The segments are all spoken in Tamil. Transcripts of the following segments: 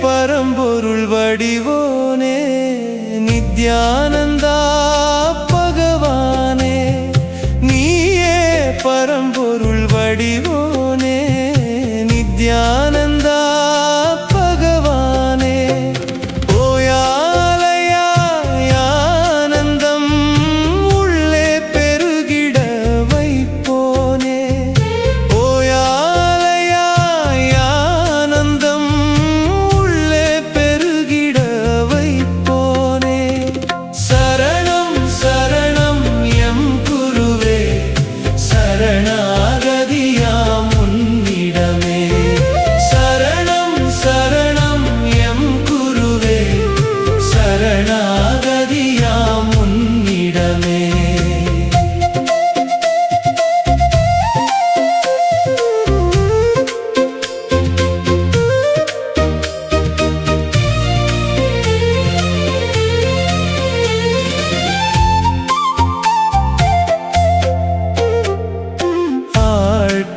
பரம்பொருள் வடிவோனே நித்யானந்தா பகவானே, நீயே பரம்பொருள் வடிவோனே நித்யானந்தா பகவானே, ஓயாலயாய் ஆனந்தம் உள்ளே பெருகிட வைப்போனே, ஓயாலயாய் ஆனந்தம் சரணம் சரணம் எம் குருவே, சரணாகதியாம் உன்னிடமே. சரணம் சரணம் எம் குருவே, சரணாகதியாம் உன்னிடமே.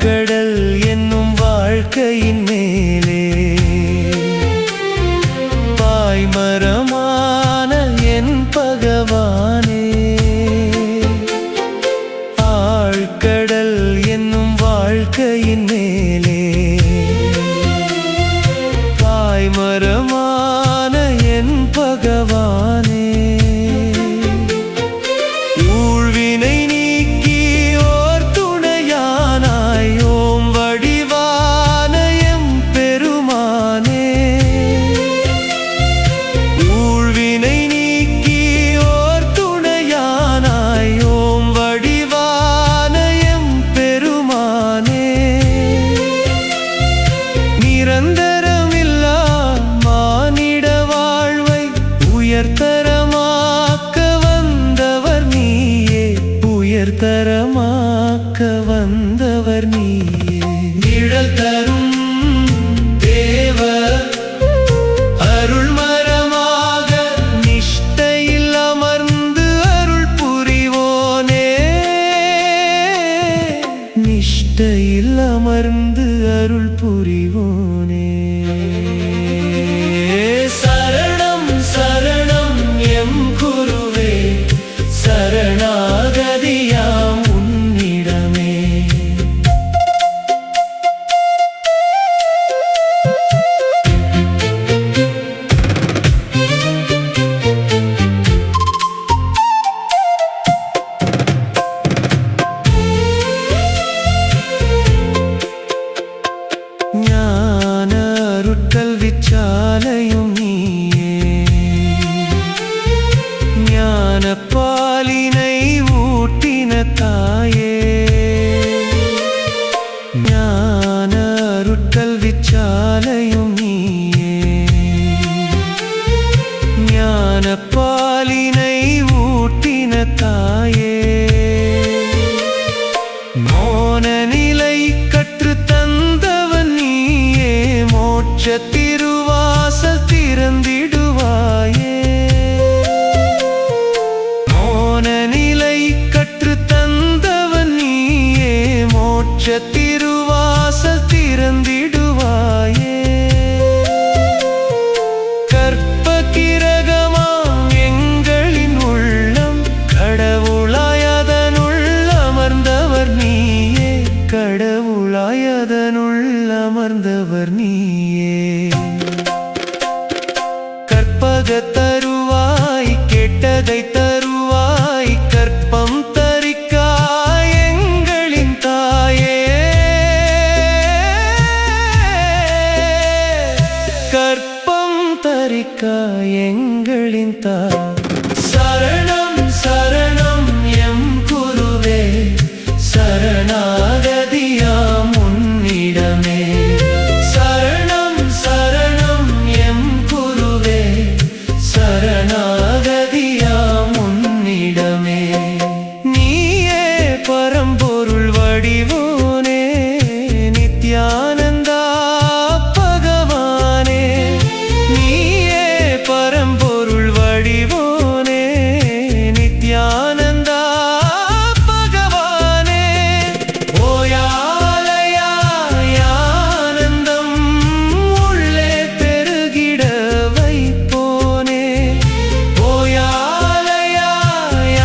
கடல் என்னும் வாழ்க்கையின் மேலே பாய்மரமான என் பகவானே, ஆழ்கடல் என்னும் வாழ்க்கையின் மேலே பாய்மரமான என் பகவானே, ஊழ்வினை நிரந்தரமில்லா மானிட வாழ்வை உயர்தரமாக்க வந்தவர் நீயே, உயர்தரமாக்க வந்தவர் நீயே. நிழல் தரும் தேவ அருள்மரமாக நிஷ்டையில் அமர்ந்து அருள் புரிவோனே, நிஷ்டையில் அமர்ந்து அருள் புரிவோனே. சரணம் சரணம் எம் குருவே, சரணாகதியாம் உன்னிடமே. ஞான அருட்கல்விச்சாலையும் நீயே, ஞான பாலினை ஊட்டின தாயே, ஞான அருட்கல்விச்சாலையும் நீயே, ஞான பாலினை ஊட்டின தாயே, மோன நிலை கற்று தந்தவன் நீயே, மோட்ச திருவாசல் திறந்திடுவாயே, மோன நிலை கற்று தந்தவன் நீயே, மோட்ச திருவாசல் திறந்திடுவாயே. கற்பகிரகமாம் எங்களின் உள்ளம் கடவுளாயதனுள் அமர்ந்தவர் நீயே, கடவுளாயதனுள் அமர்ந்தவர் நீயே. கற்பக தருவாய் கேட்டதை தருவாய், கற்பம் தரிக்காய் எங்களின் தாயே, கற்பம் தரிக்காய் எங்களின் தாய். சரணம் சரணம் எம் குருவே, சரணாகதியாம் உன்னிடமே. சரணம் பரம்பொருள் வடிவோனே நித்யானந்தா பகவானே நீயே பரம்பொருள் வடிவோனே நித்யானந்தா பகவானே ஓயாலயாய் ஆனந்தம் உள்ளே பெருகிட வைப்போனே ஓயாலயாய்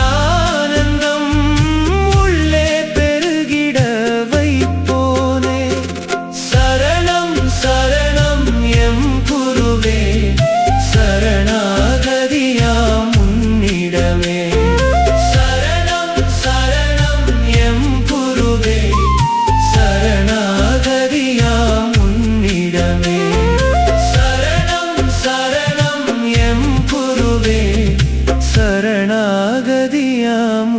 ஆனந்தம் உள்ளே பெருகிட வைப்போனே சரணம் சரணம் எம் குருவே சரணாகதியாம் உன்னிடமே சரணம் சரணம் எம் குருவே சரணாகதியாம் உன்னிடமே சரணம் சரணம் எம் குருவே சரணாகதியாம்